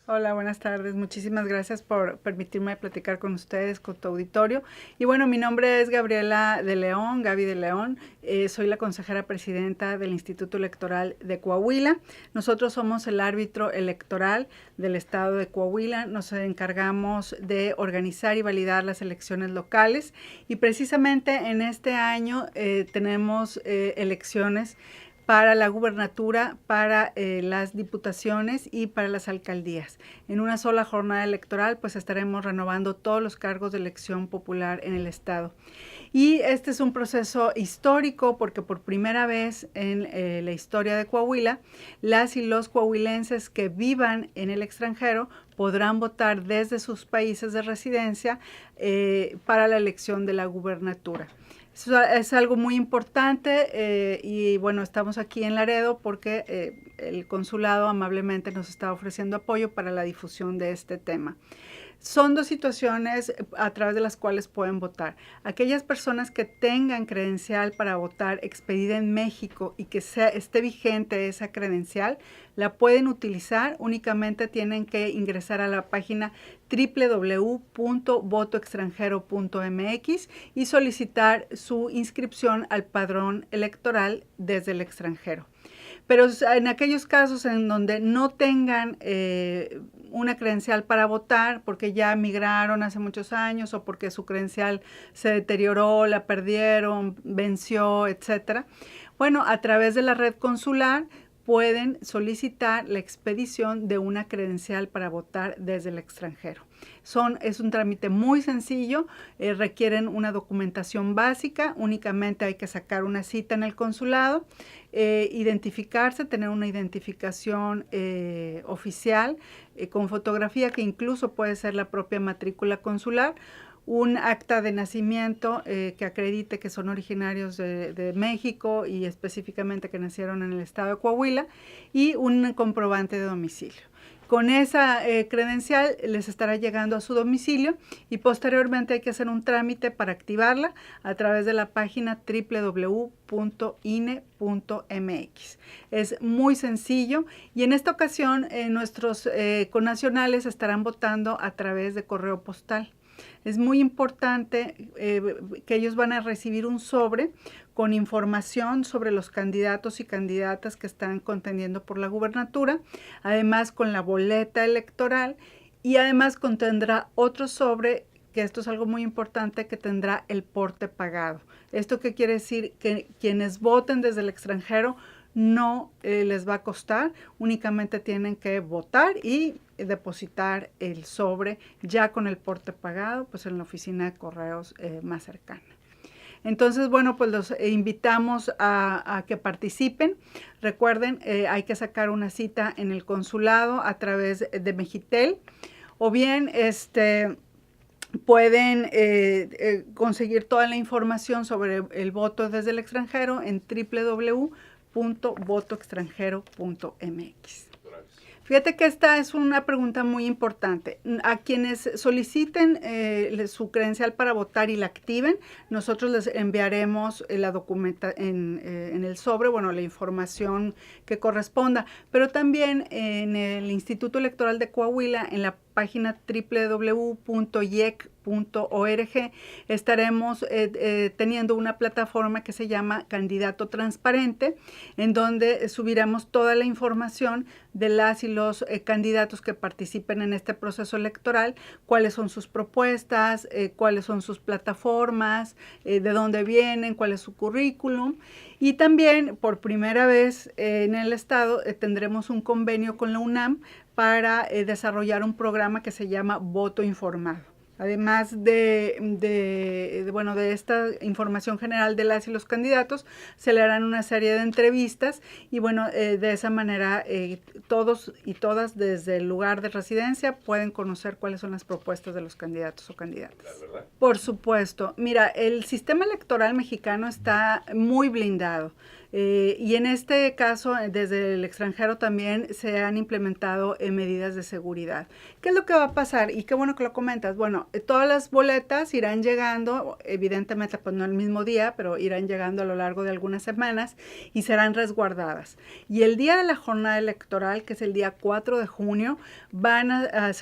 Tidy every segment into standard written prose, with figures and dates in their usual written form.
Hola, buenas tardes. Muchísimas gracias por permitirme platicar con ustedes, con tu auditorio. Y bueno, mi nombre es Gabriela de León, Gaby de León. Soy la consejera presidenta del Instituto Electoral de Coahuila. Nosotros somos el árbitro electoral del estado de Coahuila. Nos encargamos de organizar y validar las elecciones locales. Y precisamente en este año tenemos elecciones para la gubernatura, para las diputaciones y para las alcaldías. En una sola jornada electoral, pues estaremos renovando todos los cargos de elección popular en el estado. Y este es un proceso histórico porque por primera vez en la historia de Coahuila, las y los coahuilenses que vivan en el extranjero podrán votar desde sus países de residencia para la elección de la gubernatura. Eso es algo muy importante y bueno, estamos aquí en Laredo porque el consulado amablemente nos está ofreciendo apoyo para la difusión de este tema. Son dos situaciones a través de las cuales pueden votar. Aquellas personas que tengan credencial para votar expedida en México y que esté vigente esa credencial, la pueden utilizar. Únicamente tienen que ingresar a la página www.votoextranjero.mx y solicitar su inscripción al padrón electoral desde el extranjero. Pero en aquellos casos en donde no tengan una credencial para votar, porque ya migraron hace muchos años o porque su credencial se deterioró, la perdieron, venció, etcétera. Bueno, a través de la red consular pueden solicitar la expedición de una credencial para votar desde el extranjero. Es un trámite muy sencillo, requieren una documentación básica, únicamente hay que sacar una cita en el consulado, identificarse, tener una identificación oficial con fotografía que incluso puede ser la propia matrícula consular, un acta de nacimiento que acredite que son originarios de México y específicamente que nacieron en el estado de Coahuila y un comprobante de domicilio. Con esa credencial les estará llegando a su domicilio y posteriormente hay que hacer un trámite para activarla a través de la página www.ine.mx. Es muy sencillo y en esta ocasión nuestros connacionales estarán votando a través de correo postal. Es muy importante que ellos van a recibir un sobre con información sobre los candidatos y candidatas que están contendiendo por la gubernatura, además con la boleta electoral y además contendrá otro sobre que esto es algo muy importante, que tendrá el porte pagado. ¿Esto qué quiere decir? Que quienes voten desde el extranjero no les va a costar, únicamente tienen que votar y depositar el sobre ya con el porte pagado, pues en la oficina de correos más cercana. Entonces, bueno, pues los invitamos a que participen. Recuerden, hay que sacar una cita en el consulado a través de Mejitel o bien pueden conseguir toda la información sobre el voto desde el extranjero en www.votoextranjero.mx. Fíjate que esta es una pregunta muy importante. A quienes soliciten su credencial para votar y la activen, nosotros les enviaremos la documenta en el sobre, bueno, la información que corresponda, pero también en el Instituto Electoral de Coahuila, en la página www.iec.org estaremos teniendo una plataforma que se llama Candidato Transparente, en donde subiremos toda la información de las y los candidatos que participen en este proceso electoral, cuáles son sus propuestas, cuáles son sus plataformas, de dónde vienen, cuál es su currículum. Y también por primera vez en el estado tendremos un convenio con la UNAM para desarrollar un programa que se llama Voto Informado. Además de esta información general de las y los candidatos, se le harán una serie de entrevistas y bueno, de esa manera todos y todas desde el lugar de residencia pueden conocer cuáles son las propuestas de los candidatos o candidatas. ¿Verdad? Por supuesto. Mira, el sistema electoral mexicano está muy blindado. Y en este caso, desde el extranjero también se han implementado medidas de seguridad. ¿Qué es lo que va a pasar? Y qué bueno que lo comentas. Bueno, todas las boletas irán llegando, evidentemente pues no el mismo día, pero irán llegando a lo largo de algunas semanas y serán resguardadas. Y el día de la jornada electoral, que es el día 4 de junio, se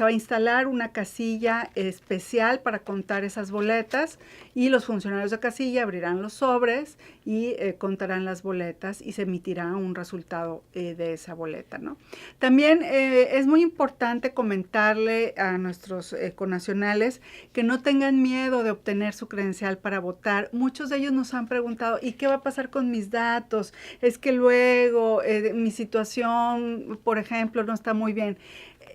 va a instalar una casilla especial para contar esas boletas y los funcionarios de casilla abrirán los sobres y contarán las boletas y se emitirá un resultado de esa boleta, ¿no? También es muy importante comentarle a nuestros connacionales que no tengan miedo de obtener su credencial para votar. Muchos de ellos nos han preguntado, ¿y qué va a pasar con mis datos? Es que luego mi situación, por ejemplo, no está muy bien.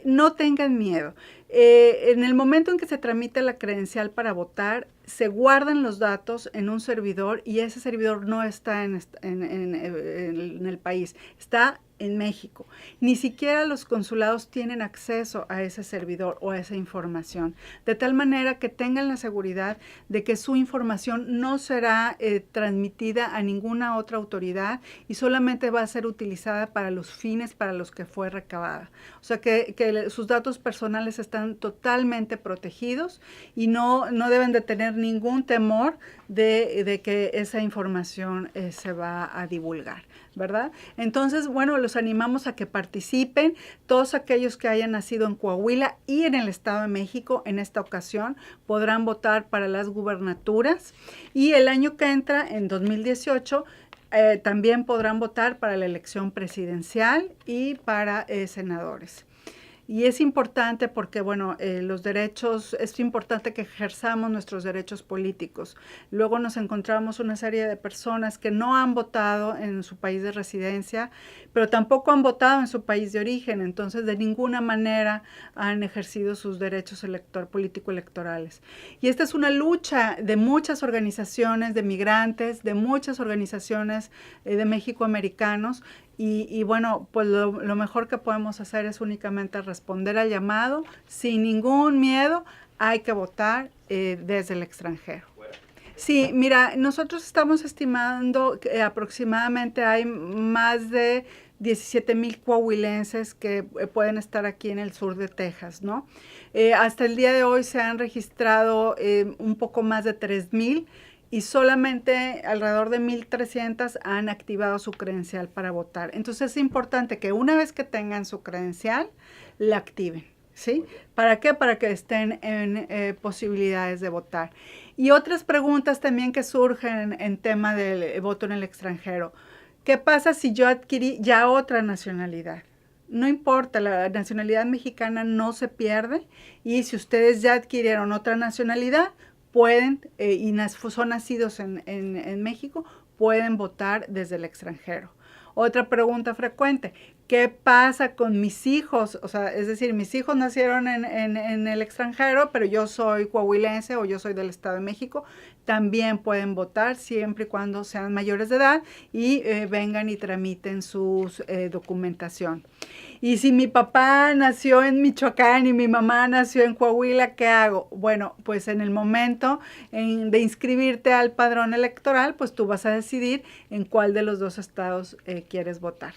No tengan miedo. En el momento en que se tramite la credencial para votar, se guardan los datos en un servidor y ese servidor no está en el país, está en México. Ni siquiera los consulados tienen acceso a ese servidor o a esa información, de tal manera que tengan la seguridad de que su información no será transmitida a ninguna otra autoridad y solamente va a ser utilizada para los fines para los que fue recabada. O sea que sus datos personales están totalmente protegidos y no deben de tener ningún temor de que esa información se va a divulgar, ¿verdad? Entonces, bueno, los animamos a que participen. Todos aquellos que hayan nacido en Coahuila y en el Estado de México en esta ocasión podrán votar para las gubernaturas y el año que entra, en 2018, también podrán votar para la elección presidencial y para senadores. Y es importante porque, bueno, los derechos, es importante que ejerzamos nuestros derechos políticos. Luego nos encontramos una serie de personas que no han votado en su país de residencia, pero tampoco han votado en su país de origen, entonces de ninguna manera han ejercido sus derechos político-electorales. Y esta es una lucha de muchas organizaciones de migrantes, de muchas organizaciones de mexicoamericanos. Y bueno, pues lo mejor que podemos hacer es únicamente responder al llamado sin ningún miedo. Hay que votar desde el extranjero. Sí, mira, nosotros estamos estimando que aproximadamente hay más de 17,000 coahuilenses que pueden estar aquí en el sur de Texas, ¿no? Hasta el día de hoy se han registrado un poco más de 3,000 y solamente alrededor de 1,300 han activado su credencial para votar. Entonces es importante que una vez que tengan su credencial, la activen, ¿sí? ¿Para qué? Para que estén en posibilidades de votar. Y otras preguntas también que surgen en tema del voto en el extranjero. ¿Qué pasa si yo adquirí ya otra nacionalidad? No importa, la nacionalidad mexicana no se pierde y si ustedes ya adquirieron otra nacionalidad, pueden, y son nacidos en México, pueden votar desde el extranjero. Otra pregunta frecuente, ¿qué pasa con mis hijos? O sea, es decir, mis hijos nacieron en el extranjero, pero yo soy coahuilense o yo soy del Estado de México. También pueden votar siempre y cuando sean mayores de edad y vengan y tramiten su documentación. Y si mi papá nació en Michoacán y mi mamá nació en Coahuila, ¿qué hago? Bueno, pues en el momento de inscribirte al padrón electoral, pues tú vas a decidir en cuál de los dos estados quieres votar.